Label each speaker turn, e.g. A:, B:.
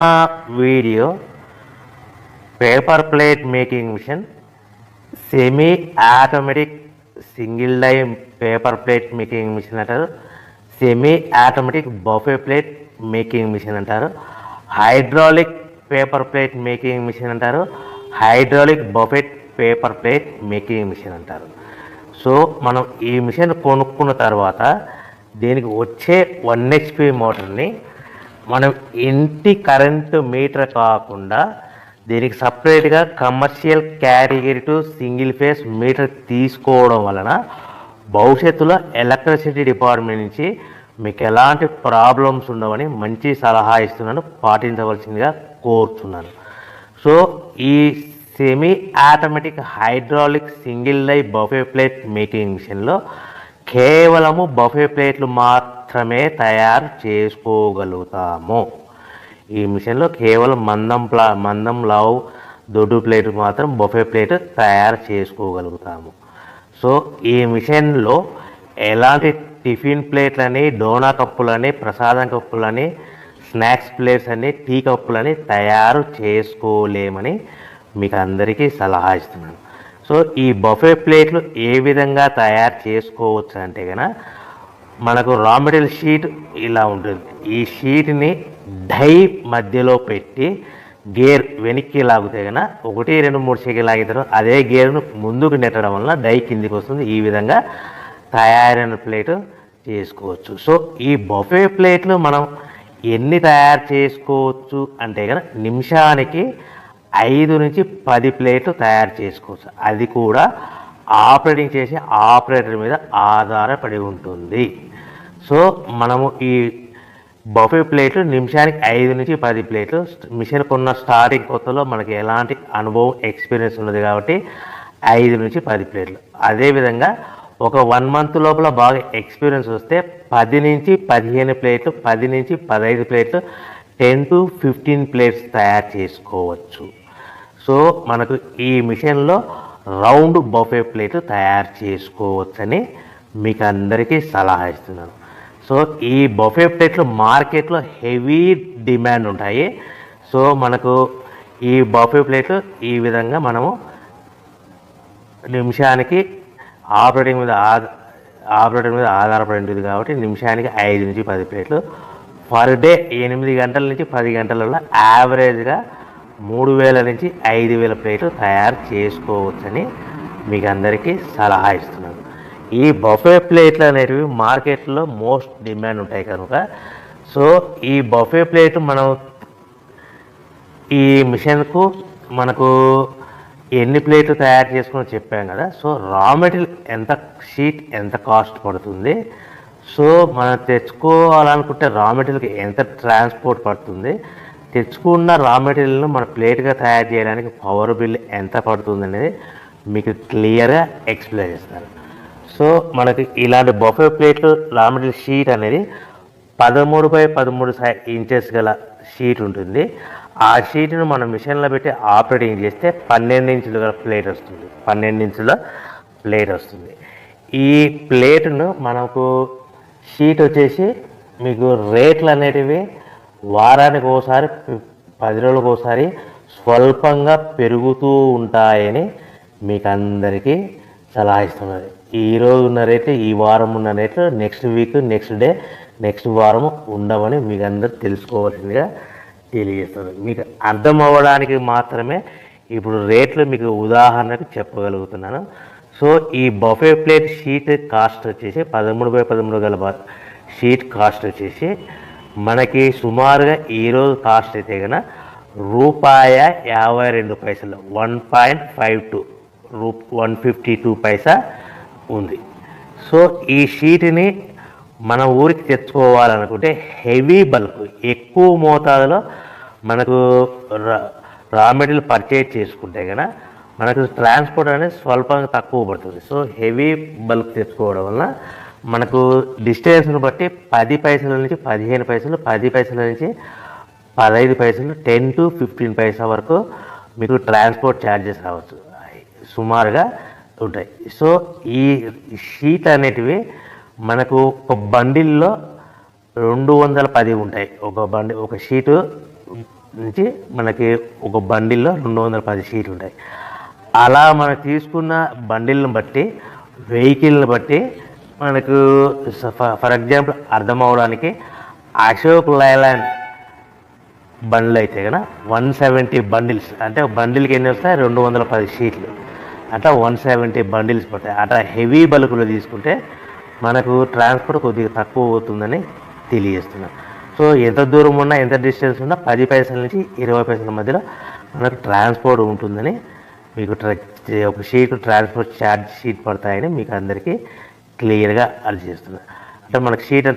A: Video paper plate making machine, semi automatic single die paper plate making machine అంటారు, semi automatic buffet plate making machine అంటారు, hydraulic paper plate making machine అంటారు, hydraulic buffet paper plate making machine అంటారు. So మనం ఈ machine కొనుక్కున్న తర్వాత దీనికి వచ్చే 1 HP మోటార్ని మనం ఇంటి కరెంటు మీటర్ కాకుండా దీనికి సపరేట్గా commercial category to single phase metre తీసుకోవడం వలన భవిష్యత్తులో ఎలక్ట్రిసిటీ డిపార్ట్మెంట్ నుంచి మీకు ఎలాంటి ప్రాబ్లమ్స్ ఉండవని మంచి సలహా ఇస్తున్నాను, పాటించవలసిందిగా కోరుతున్నాను. సో ఈ semi automatic hydraulic single die buffet plate making మిషన్లో కేవలము బఫే ప్లేట్లు మాత్రమే తయారు చేసుకోగలుగుతాము. ఈ మిషన్లో కేవలం మందం లావు దొడ్డు ప్లేట్ మాత్రం బఫే ప్లేట్ తయారు చేసుకోగలుగుతాము. సో ఈ మిషన్లో ఎలాంటి టిఫిన్ ప్లేట్లని, డోనా కప్పులని, ప్రసాదం కప్పులని, స్నాక్స్ ప్లేట్స్ అని, టీ కప్పులని తయారు చేసుకోలేమని మీకు అందరికీ సలహా ఇస్తున్నాను. సో ఈ బఫే ప్లేట్లు ఏ విధంగా తయారు చేసుకోవచ్చు అంటే కనుక మనకు రా మెటీరియల్ షీట్ ఇలా ఉంటుంది. ఈ షీట్ని డై మధ్యలో పెట్టి గేర్ వెనక్కి లాగితే కనుక 1, 2, 3 సెకండ్లు లాగితే అదే గేర్ను ముందుకు నెట్టడం వలన డై కిందికి వస్తుంది. ఈ విధంగా తయారైన ప్లేట్ చేసుకోవచ్చు. సో ఈ బఫే ప్లేట్లు మనం ఎన్ని తయారు చేసుకోవచ్చు అంటే కనుక నిమిషానికి 5 నుంచి 10 ప్లేట్లు తయారు చేసుకోవచ్చు. అది కూడా ఆపరేటింగ్ చేసే ఆపరేటర్ మీద ఆధారపడి ఉంటుంది. సో మనము ఈ బఫే ప్లేట్లు నిమిషానికి 5 నుంచి 10 ప్లేట్లు, మిషన్ కొన్న స్టార్టింగ్ కొత్తలో మనకి ఎలాంటి అనుభవం ఎక్స్పీరియన్స్ ఉన్నది కాబట్టి 5 నుంచి 10 ప్లేట్లు. అదేవిధంగా ఒక 1 మంత్ లోపల బాగా ఎక్స్పీరియన్స్ వస్తే 10 నుంచి 15 ప్లేట్లు, 10 నుంచి 15 ప్లేట్లు, 10 to 15 ప్లేట్స్ తయారు చేసుకోవచ్చు. సో మనకు ఈ మిషన్లో రౌండ్ బఫే ప్లేట్ తయారు చేసుకోవచ్చని మీకు అందరికీ సలహా ఇస్తున్నాను. సో ఈ బఫే ప్లేట్లు మార్కెట్లో హెవీ డిమాండ్ ఉంటాయి. సో మనకు ఈ బఫే ప్లేట్లు ఈ విధంగా మనము నిమిషానికి ఆపరేటర్ మీద ఆధారపడి ఉంటుంది కాబట్టి నిమిషానికి 5 నుంచి 10 ప్లేట్లు, పర్ డే 8 గంటల నుంచి 10 గంటలలో యావరేజ్గా 3000 నుంచి 5000 ప్లేట్లు తయారు చేసుకోవచ్చని మీకు అందరికీ సలహా ఇస్తున్నాను. ఈ బఫే ప్లేట్లు అనేటివి మార్కెట్లో మోస్ట్ డిమాండ్ ఉంటాయి కనుక సో ఈ బఫే ప్లేట్ మనం ఈ మిషన్కు మనకు ఎన్ని ప్లేట్లు తయారు చేసుకుని చెప్పాం కదా. సో రా మెటీరియల్ షీట్ ఎంత కాస్ట్ పడుతుంది, సో మనం తెచ్చుకోవాలనుకుంటే రా మెటీరియల్కి ఎంత ట్రాన్స్పోర్ట్ పడుతుంది, తెచ్చుకున్న రా మెటీరియల్ను మన ప్లేట్గా తయారు చేయడానికి పవర్ బిల్ ఎంత పడుతుంది అనేది మీకు క్లియర్గా ఎక్స్ప్లెయిన్ చేస్తారు. సో మనకి ఇలాంటి బఫే ప్లేట్లు రా మెటీరియల్ షీట్ అనేది 13x13 ఇంచెస్ గల షీట్ ఉంటుంది. ఆ షీట్ను మనం మిషన్లో పెట్టి ఆపరేటింగ్ చేస్తే 12 ఇంచుల ప్లేట్ వస్తుంది. 12 ఇంచుల ప్లేట్ వస్తుంది. ఈ ప్లేట్ను మనకు షీట్ వచ్చేసి మీకు రేట్లు అనేటివి వారానికి ఒకసారి, 10 రోజులకు ఒకసారి స్వల్పంగా పెరుగుతూ ఉంటాయని మీకు అందరికీ సలహా ఇస్తున్నది. ఈరోజు ఉన్న రేట్లు, ఈ వారం ఉన్న రేట్లు next week, next day, next వారం ఉండవని మీకు అందరూ తెలుసుకోవాల్సిందిగా తెలియజేస్తుంది. మీకు అర్థం అవ్వడానికి మాత్రమే ఇప్పుడు రేట్లు మీకు ఉదాహరణకు చెప్పగలుగుతున్నాను. సో ఈ బఫే ప్లేట్ షీట్ కాస్ట్ వచ్చేసి 13x13 గల షీట్ కాస్ట్ వచ్చేసి మనకి సుమారుగా ఈరోజు కాస్ట్ అయితే కనుక ₹52, 1.52 152 పైసా ఉంది. సో ఈ షీట్ని మన ఊరికి తెచ్చుకోవాలనుకుంటే హెవీ బల్క్, ఎక్కువ మోతాదులో మనకు రా మెటీరియల్ పర్చేజ్ చేసుకుంటే కనుక మనకు ట్రాన్స్పోర్ట్ అనేది స్వల్పంగా తక్కువ పడుతుంది. సో హెవీ బల్క్ తెచ్చుకోవడం వల్ల మనకు డిస్టెన్స్ను బట్టి 10 పైసల నుంచి 15 పైసలు, 10 పైసల నుంచి 15 పైసలు, 10 to 15 పైసా వరకు మీకు ట్రాన్స్పోర్ట్ ఛార్జెస్ రావచ్చు, సుమారుగా ఉంటాయి. సో ఈ షీట్ అనేటివి మనకు ఒక బండిల్లో 210 ఉంటాయి. ఒక షీటు నుంచి మనకి ఒక బండిల్లో 210 షీట్లు ఉంటాయి. అలా మనం తీసుకున్న బండిల్ని బట్టి, వెహికల్ని బట్టి మనకు ఫర్ ఎగ్జాంపుల్ అర్థం అవడానికి అశోక్ లైలాండ్ బండ్లు అయితే కనుక 170 బండిల్స్, అంటే బండిల్కి ఎన్ని వస్తాయి, 210 షీట్లు, అట్లా 170 బండిల్స్ పడతాయి. అట్లా హెవీ బల్కులు తీసుకుంటే మనకు ట్రాన్స్పోర్ట్ కొద్దిగా తక్కువ అవుతుందని తెలియజేస్తున్నాను. సో ఎంత దూరం ఉన్నా, ఎంత డిస్టెన్స్ ఉన్నా 10 పైసల నుంచి 20 పైసల మధ్యలో మనకు ట్రాన్స్పోర్ట్ ఉంటుందని మీకు ఒక షీట్ ట్రాన్స్పోర్ట్ ఛార్జ్ షీట్ పడతాయని మీకు అందరికీ క్లియర్గా అర్థం చేస్తున్నాను. అంటే మనకు షీట్ ఎంత